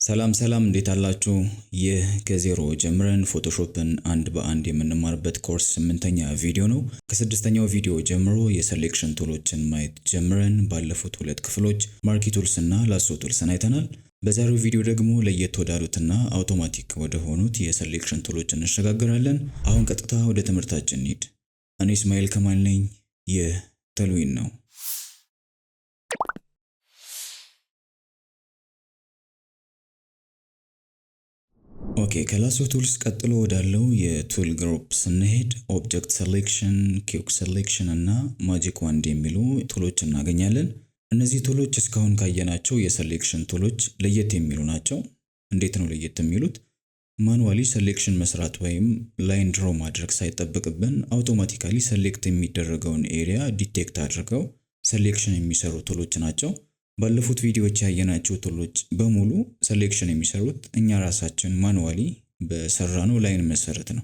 ሰላም እንዴት አላችሁ? ይህ ከዜሮ ጀምረን ፎቶሾፕን አንድ በአንድ የምንማርበት ኮርስ 8ኛ ቪዲዮ ነው። ከ6ኛው ቪዲዮ ጀምሮ የሴሌክሽን ቱሎችን ማየት ጀምረን ባለፉት ሁለት ክፍሎች ማርኪ ቱልስ እና ላሶ ቱልስን አይተናል። በዛሬው ቪዲዮ ደግሞ ለየት ወዳሉትና አውቶማቲክ ወደ ሆኑት የሴሌክሽን ቱሎች እንሸጋገራለን። አሁን ቀጥታ ወደ ትምህርታችን እንሂድ። እኔ እስማኤል ከማል ነኝ። ይህ ተልዊን ነው። ኦኬ ከላሶ ቱልስ ቀጥሎ ወዳለው የቱል ግሩፕ ስንሄድ ኦብጀክት ሴሌክሽን፣ ኪውክ ሴሌክሽን እና ማጂክ ዋንድ የሚሉ ቱሎች እናገኛለን። እነዚህ ቱሎች እስካሁን ካየናቸው የሴሌክሽን ቱሎች ለየት የሚሉ ናቸው። እንዴት ነው ለየት የሚሉት? ማኑዋሊ ሴሌክሽን መስራት ወይም ላይን ድሮ ማድረግ ሳይጠበቅብን አውቶማቲካሊ ሴሌክት የሚደረገውን ኤሪያ ዲቴክት አድርገው ሴሌክሽን የሚሰሩ ቱሎች ናቸው። ባለፉት ቪዲዮዎች ያየናቸው ቱሎች በሙሉ ሴሌክሽን የሚሰሩት እኛ ራሳችን ማኑዋሊ በሰራነው ላይን መሰረት ነው።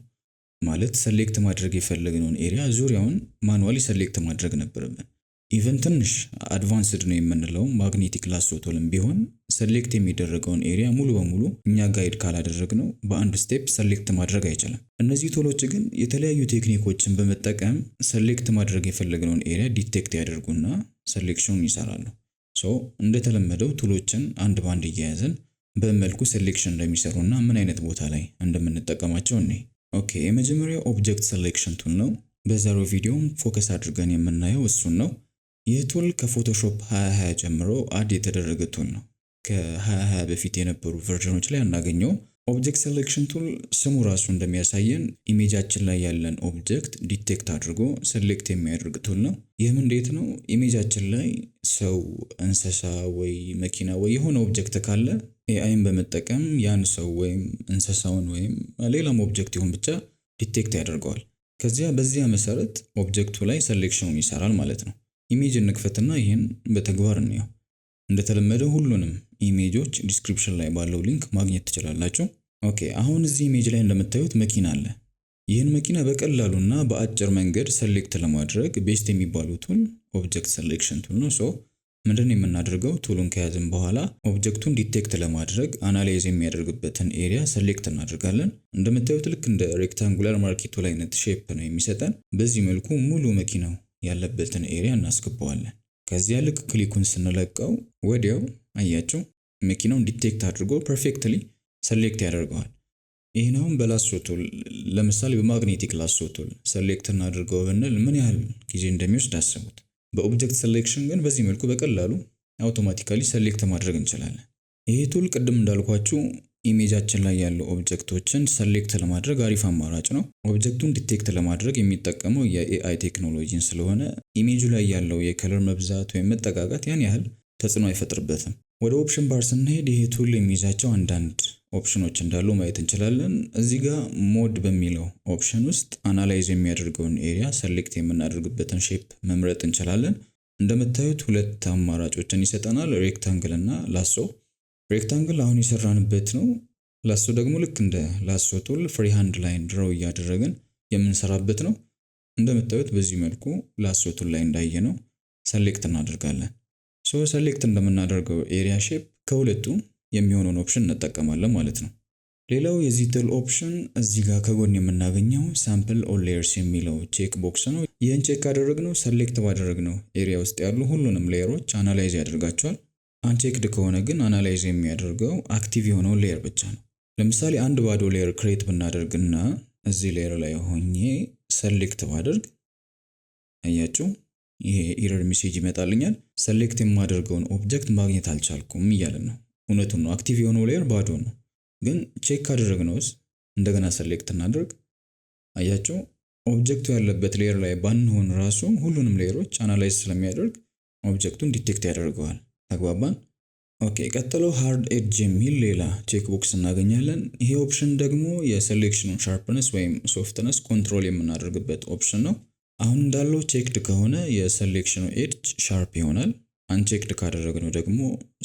ማለት ሴሌክት ማድረግ የፈለግነውን ኤሪያ ዙሪያውን ማኑዋሊ ሴሌክት ማድረግ ነበረብን። ኢቨን ትንሽ አድቫንስድ ነው የምንለው ማግኔቲክ ላሶ ቱልም ቢሆን ሴሌክት የሚደረገውን ኤሪያ ሙሉ በሙሉ እኛ ጋይድ ካላደረግነው በአንድ ስቴፕ ሴሌክት ማድረግ አይችልም። እነዚህ ቱሎች ግን የተለያዩ ቴክኒኮችን በመጠቀም ሴሌክት ማድረግ የፈለግነውን ኤሪያ ዲቴክት ያደርጉና ሴሌክሽኑን ይሰራሉ። እንደተለመደው ቱሎችን አንድ ባንድ እያያዘን በመልኩ ሴሌክሽን እንደሚሰሩና ምን አይነት ቦታ ላይ እንደምንጠቀማቸው እኔ ኦኬ የመጀመሪያው ኦብጀክት ሴሌክሽን ቱል ነው። በዛሬው ቪዲዮም ፎከስ አድርገን የምናየው እሱን ነው። ይህ ቱል ከፎቶሾፕ 2020 ጀምሮ አድ የተደረገ ቱል ነው። ከ2020 በፊት የነበሩ ቨርዥኖች ላይ አናገኘውም። ኦብጀክት ሴሌክሽን ቱል ስሙ ራሱ እንደሚያሳየን ኢሜጃችን ላይ ያለን ኦብጀክት ዲቴክት አድርጎ ሴሌክት የሚያደርግ ቱል ነው። ይህም እንዴት ነው? ኢሜጃችን ላይ ሰው፣ እንስሳ ወይ መኪና ወይ የሆነ ኦብጀክት ካለ ኤአይን በመጠቀም ያን ሰው ወይም እንስሳውን ወይም ሌላም ኦብጀክት ይሁን ብቻ ዲቴክት ያደርገዋል። ከዚያ በዚያ መሰረት ኦብጀክቱ ላይ ሴሌክሽኑን ይሰራል ማለት ነው። ኢሜጅ እንክፈትና ይህን በተግባር እንየው። እንደተለመደው ሁሉንም ኢሜጆች ዲስክሪፕሽን ላይ ባለው ሊንክ ማግኘት ትችላላችሁ። ኦኬ አሁን እዚህ ኢሜጅ ላይ እንደምታዩት መኪና አለ። ይህን መኪና በቀላሉና በአጭር መንገድ ሴሌክት ለማድረግ ቤስት የሚባለው ቱል ኦብጀክት ሴሌክሽን ቱል ነው። ምንድነው የምናደርገው? ቱሉን ከያዝን በኋላ ኦብጀክቱን ዲቴክት ለማድረግ አናላይዝ የሚያደርግበትን ኤሪያ ሴሌክት እናደርጋለን። እንደምታዩት ልክ እንደ ሬክታንጉላር ማርኪ ቱል አይነት ሼፕ ነው የሚሰጠን። በዚህ መልኩ ሙሉ መኪናው ያለበትን ኤሪያ እናስገባዋለን። ከዚያ ልክ ክሊኩን ስንለቀው ወዲያው አያችሁ መኪናውን ዲቴክት አድርጎ ፐርፌክትሊ ሴሌክት ያደርገዋል። ይህን በላሶ ቱል ለምሳሌ በማግኔቲክ ላሶ ቱል ሴሌክት እናድርገው ብንል ምን ያህል ጊዜ እንደሚወስድ አስቡት። በኦብጀክት ሴሌክሽን ግን በዚህ መልኩ በቀላሉ አውቶማቲካሊ ሴሌክት ማድረግ እንችላለን። ይሄ ቱል ቅድም እንዳልኳችሁ ኢሜጃችን ላይ ያለው ኦብጀክቶችን ሴሌክት ለማድረግ አሪፍ አማራጭ ነው። ኦብጀክቱን ዲቴክት ለማድረግ የሚጠቀመው የኤአይ ቴክኖሎጂን ስለሆነ ኢሜጁ ላይ ያለው የከለር መብዛት ወይም መጠጋጋት ያን ያህል ተጽዕኖ አይፈጥርበትም። ወደ ኦፕሽን ባር ስንሄድ ይሄ ቱል የሚይዛቸው አንዳንድ ኦፕሽኖች እንዳሉ ማየት እንችላለን። እዚህ ጋር ሞድ በሚለው ኦፕሽን ውስጥ አናላይዝ የሚያደርገውን ኤሪያ ሴሌክት የምናደርግበትን ሼፕ መምረጥ እንችላለን። እንደምታዩት ሁለት አማራጮችን ይሰጠናል፣ ሬክታንግል እና ላሶ። ሬክታንግል አሁን የሰራንበት ነው። ላሶ ደግሞ ልክ እንደ ላሶ ቱል ፍሪ ሃንድ ላይን ድሮው እያደረግን የምንሰራበት ነው። እንደምታዩት በዚህ መልኩ ላሶ ቱል ላይ እንዳየነው ሴሌክት እናደርጋለን። ሴሌክት እንደምናደርገው ኤሪያ ሼፕ ከሁለቱ የሚሆነውን ኦፕሽን እንጠቀማለን ማለት ነው። ሌላው የዚህ ቱል ኦፕሽን እዚህ ጋር ከጎን የምናገኘው ሳምፕል ኦል ሌየርስ የሚለው ቼክ ቦክስ ነው። ይህን ቼክ ካደረግነው ሴሌክት ባደረግነው ኤሪያ ውስጥ ያሉ ሁሉንም ሌየሮች አናላይዝ ያደርጋቸዋል። አንቼክድ ከሆነ ግን አናላይዝ የሚያደርገው አክቲቭ የሆነው ሌየር ብቻ ነው። ለምሳሌ አንድ ባዶ ሌየር ክሬት ብናደርግና እዚህ ሌየር ላይ ሆኜ ሴሌክት ባደርግ አያችሁ ይሄ ኢረር ሜሴጅ ይመጣልኛል። ሴሌክት የማደርገውን ኦብጀክት ማግኘት አልቻልኩም እያለን ነው። እውነቱን ነው፣ አክቲቭ የሆነው ሌየር ባዶ ነው። ግን ቼክ ካደረግነውስ እንደገና ሴሌክት እናደርግ አያችሁ ኦብጀክቱ ያለበት ሌየር ላይ ባንሆን ራሱ ሁሉንም ሌየሮች አናላይዝ ስለሚያደርግ ኦብጀክቱን ዲቴክት ያደርገዋል። ተግባባን? ኦኬ ቀጥሎ ሃርድ ኤድጅ የሚል ሌላ ቼክ ቦክስ እናገኛለን። ይሄ ኦፕሽን ደግሞ የሴሌክሽኑን ሻርፕነስ ወይም ሶፍትነስ ኮንትሮል የምናደርግበት ኦፕሽን ነው። አሁን እንዳለው ቼክድ ከሆነ የሴሌክሽኑ ኤድጅ ሻርፕ ይሆናል። አንቼክድ ካደረግነው ደግሞ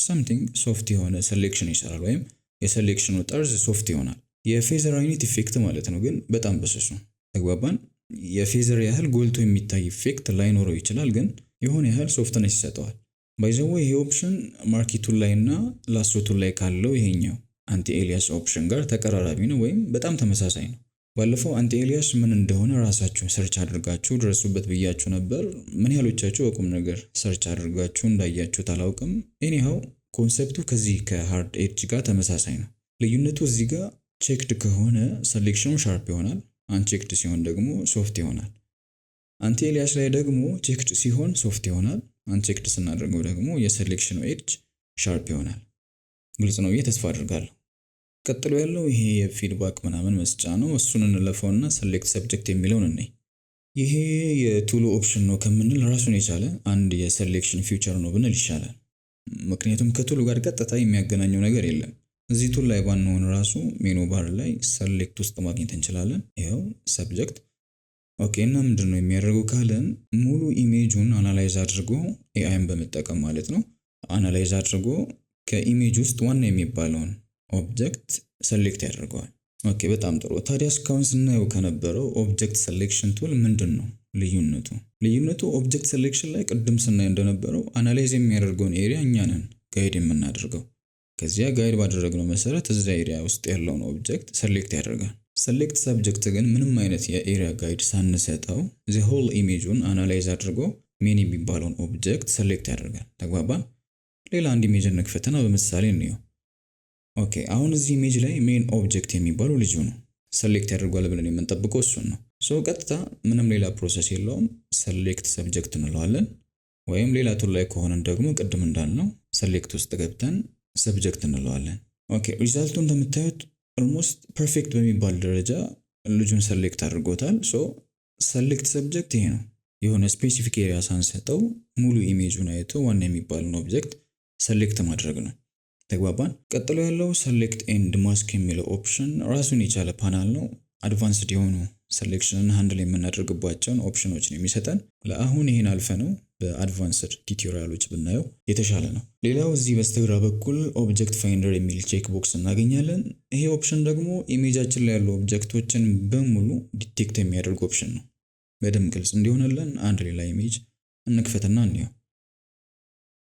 ሰምቲንግ ሶፍት የሆነ ሴሌክሽን ይሰራል ወይም የሴሌክሽኑ ጠርዝ ሶፍት ይሆናል። የፌዘር አይነት ኢፌክት ማለት ነው፣ ግን በጣም በስሱ። ተግባባን? የፌዘር ያህል ጎልቶ የሚታይ ኢፌክት ላይኖረው ይችላል፣ ግን የሆነ ያህል ሶፍትነስ ይሰጠዋል። ባይ ዘ ዌይ ይሄ ኦፕሽን ማርኪ ቱል ላይ እና ላሶ ቱል ላይ ካለው ይሄኛው አንቲ ኤሊያስ ኦፕሽን ጋር ተቀራራቢ ነው ወይም በጣም ተመሳሳይ ነው። ባለፈው አንቲ ኤሊያስ ምን እንደሆነ ራሳችሁ ሰርች አድርጋችሁ ድረሱበት ብያችሁ ነበር። ምን ያህሎቻችሁ በቁም ነገር ሰርች አድርጋችሁ እንዳያችሁት አላውቅም። ኤኒሃው ኮንሰፕቱ ከዚህ ከሃርድ ኤድጅ ጋር ተመሳሳይ ነው። ልዩነቱ እዚህ ጋር ቼክድ ከሆነ ሰሌክሽኑ ሻርፕ ይሆናል፣ አንቼክድ ሲሆን ደግሞ ሶፍት ይሆናል። አንቲ ኤሊያስ ላይ ደግሞ ቼክድ ሲሆን ሶፍት ይሆናል፣ አንቼክድ ስናደርገው ደግሞ የሰሌክሽኑ ኤድጅ ሻርፕ ይሆናል። ግልጽ ነው ብዬ ተስፋ አድርጋለሁ። ቀጥሎ ያለው ይሄ የፊድባክ ምናምን መስጫ ነው። እሱን እንለፈውና ሰሌክት ሰብጀክት የሚለውን እንይ። ይሄ የቱሉ ኦፕሽን ነው ከምንል ራሱን የቻለ አንድ የሰሌክሽን ፊውቸር ነው ብንል ይሻላል። ምክንያቱም ከቱሉ ጋር ቀጥታ የሚያገናኘው ነገር የለም። እዚህ ቱል ላይ ባንሆን ራሱ ሜኑ ባር ላይ ሰሌክት ውስጥ ማግኘት እንችላለን። ይኸው ሰብጀክት። ኦኬ እና ምንድን ነው የሚያደርገው ካለን ሙሉ ኢሜጁን አናላይዝ አድርጎ ኤአይን በመጠቀም ማለት ነው አናላይዝ አድርጎ ከኢሜጅ ውስጥ ዋና የሚባለውን ኦብጀክት ሰሌክት ያደርገዋል። ኦኬ በጣም ጥሩ። ታዲያ እስካሁን ስናየው ከነበረው ኦብጀክት ሰሌክሽን ቱል ምንድን ነው ልዩነቱ? ልዩነቱ ኦብጀክት ሰሌክሽን ላይ ቅድም ስናይ እንደነበረው አናላይዝ የሚያደርገውን ኤሪያ እኛ ነን ጋይድ የምናደርገው። ከዚያ ጋይድ ባደረግነው መሰረት እዛ ኤሪያ ውስጥ ያለውን ኦብጀክት ሰሌክት ያደርጋል። ሰሌክት ሰብጀክት ግን ምንም አይነት የኤሪያ ጋይድ ሳንሰጠው ዘ ሆል ኢሜጁን አናላይዝ አድርጎ ሜን የሚባለውን ኦብጀክት ሰሌክት ያደርጋል። ተግባባን? ሌላ አንድ ኢሜጅ እንክፈትና በምሳሌ እንየው። ኦኬ አሁን እዚህ ኢሜጅ ላይ ሜን ኦብጀክት የሚባለው ልጁ ነው። ሰሌክት ያደርጓል ብለን የምንጠብቀው እሱን ነው። ቀጥታ ምንም ሌላ ፕሮሰስ የለውም። ሰሌክት ሰብጀክት እንለዋለን። ወይም ሌላ ቱል ላይ ከሆነን ደግሞ ቅድም እንዳልነው ሰሌክት ውስጥ ገብተን ሰብጀክት እንለዋለን። ኦኬ ሪዛልቱ እንደምታዩት ኦልሞስት ፐርፌክት በሚባል ደረጃ ልጁን ሰሌክት አድርጎታል። ሰሌክት ሰብጀክት ይሄ ነው። የሆነ ስፔሲፊክ ኤሪያ ሳንሰጠው ሙሉ ኢሜጁን አይቶ ዋና የሚባልን ኦብጀክት ሰሌክት ማድረግ ነው። ተግባባን? ቀጥሎ ያለው ሰሌክት ኤንድ ማስክ የሚለው ኦፕሽን ራሱን የቻለ ፓናል ነው። አድቫንስድ የሆኑ ሰሌክሽንን ሃንድል የምናደርግባቸውን ኦፕሽኖችን የሚሰጠን። ለአሁን ይህን አልፈ ነው በአድቫንስድ ቲዩቶሪያሎች ብናየው የተሻለ ነው። ሌላው እዚህ በስተግራ በኩል ኦብጀክት ፋይንደር የሚል ቼክ ቦክስ እናገኛለን። ይሄ ኦፕሽን ደግሞ ኢሜጃችን ላይ ያሉ ኦብጀክቶችን በሙሉ ዲቴክት የሚያደርግ ኦፕሽን ነው። በደንብ ግልጽ እንዲሆንልን አንድ ሌላ ኢሜጅ እንክፈትና እንየው።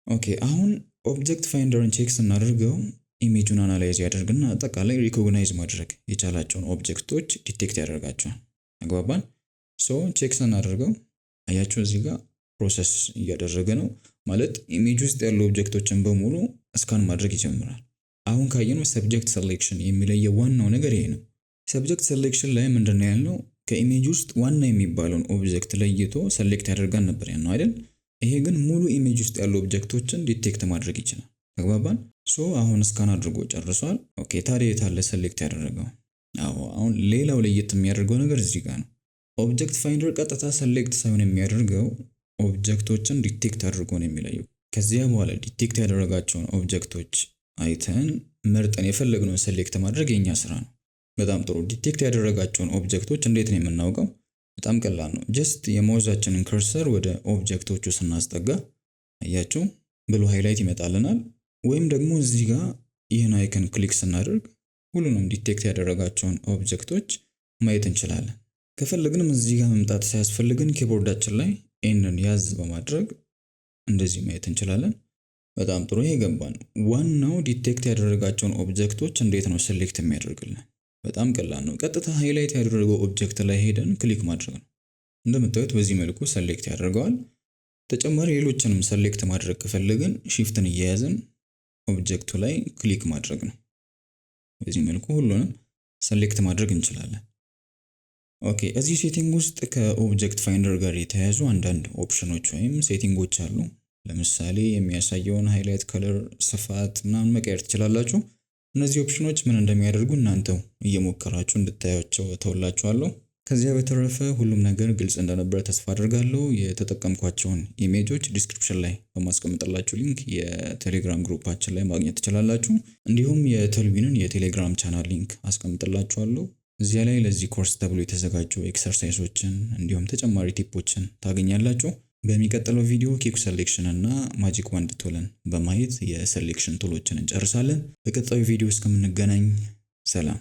ኦኬ አሁን ኦብጀክት ፋይንደርን ቼክ ስናደርገው ኢሜጁን አናላይዝ ያደርግና አጠቃላይ ሪኮግናይዝ ማድረግ የቻላቸውን ኦብጀክቶች ዲቴክት ያደርጋቸዋል። አግባባን? ቼክ ስናደርገው አያችሁ እዚህ ጋር ፕሮሰስ እያደረገ ነው ማለት ኢሜጅ ውስጥ ያሉ ኦብጀክቶችን በሙሉ እስካን ማድረግ ይጀምራል። አሁን ካየነው ሰብጀክት ሴሌክሽን የሚለየው ዋናው ነገር ይሄ ነው። ሰብጀክት ሴሌክሽን ላይ ምንድነው ያልነው? ከኢሜጅ ውስጥ ዋና የሚባለውን ኦብጀክት ለይቶ ሰሌክት ያደርጋል ነበር ያልነው አይደል? ይሄ ግን ሙሉ ኢሜጅ ውስጥ ያሉ ኦብጀክቶችን ዲቴክት ማድረግ ይችላል። ተግባባን? አሁን እስካን አድርጎ ጨርሷል። ኦኬ ታዲያ የታለ ሰሌክት ያደረገው? አሁን ሌላው ለየት የሚያደርገው ነገር እዚህ ጋር ነው። ኦብጀክት ፋይንደር ቀጥታ ሰሌክት ሳይሆን የሚያደርገው ኦብጀክቶችን ዲቴክት አድርጎ ነው የሚለየው። ከዚያ በኋላ ዲቴክት ያደረጋቸውን ኦብጀክቶች አይተን መርጠን የፈለግነውን ሰሌክት ማድረግ የኛ ስራ ነው። በጣም ጥሩ። ዲቴክት ያደረጋቸውን ኦብጀክቶች እንዴት ነው የምናውቀው? በጣም ቀላል ነው። ጀስት የማውዛችንን ከርሰር ወደ ኦብጀክቶቹ ስናስጠጋ አያችሁ ብሉ ሃይላይት ይመጣልናል። ወይም ደግሞ እዚህ ጋር ይህን አይከን ክሊክ ስናደርግ ሁሉንም ዲቴክት ያደረጋቸውን ኦብጀክቶች ማየት እንችላለን። ከፈለግንም እዚህ ጋር መምጣት ሳያስፈልግን ኪቦርዳችን ላይ ኤንን ያዝ በማድረግ እንደዚህ ማየት እንችላለን። በጣም ጥሩ። ይሄ ገባን። ዋናው ዲቴክት ያደረጋቸውን ኦብጀክቶች እንዴት ነው ሴሌክት የሚያደርግልን? በጣም ቀላል ነው። ቀጥታ ሃይላይት ያደረገው ኦብጀክት ላይ ሄደን ክሊክ ማድረግ ነው። እንደምታዩት በዚህ መልኩ ሰሌክት ያደርገዋል። ተጨማሪ ሌሎችንም ሰሌክት ማድረግ ከፈለግን ሺፍትን እየያዝን ኦብጀክቱ ላይ ክሊክ ማድረግ ነው። በዚህ መልኩ ሁሉንም ሰሌክት ማድረግ እንችላለን። ኦኬ እዚህ ሴቲንግ ውስጥ ከኦብጀክት ፋይንደር ጋር የተያያዙ አንዳንድ ኦፕሽኖች ወይም ሴቲንጎች አሉ። ለምሳሌ የሚያሳየውን ሃይላይት ከለር ስፋት ምናምን መቀየር ትችላላችሁ። እነዚህ ኦፕሽኖች ምን እንደሚያደርጉ እናንተው እየሞከራችሁ እንድታያቸው ተውላችኋለሁ። ከዚያ በተረፈ ሁሉም ነገር ግልጽ እንደነበረ ተስፋ አድርጋለሁ። የተጠቀምኳቸውን ኢሜጆች ዲስክሪፕሽን ላይ በማስቀምጥላችሁ ሊንክ የቴሌግራም ግሩፓችን ላይ ማግኘት ትችላላችሁ። እንዲሁም የተልዊንን የቴሌግራም ቻናል ሊንክ አስቀምጥላችኋለሁ። እዚያ ላይ ለዚህ ኮርስ ተብሎ የተዘጋጁ ኤክሰርሳይሶችን እንዲሁም ተጨማሪ ቲፖችን ታገኛላችሁ። በሚቀጥለው ቪዲዮ ኪክ ሴሌክሽን እና ማጂክ ዋንድ ቱልን በማየት የሴሌክሽን ቱሎችን እንጨርሳለን። በቀጣዩ ቪዲዮ እስከምንገናኝ ሰላም።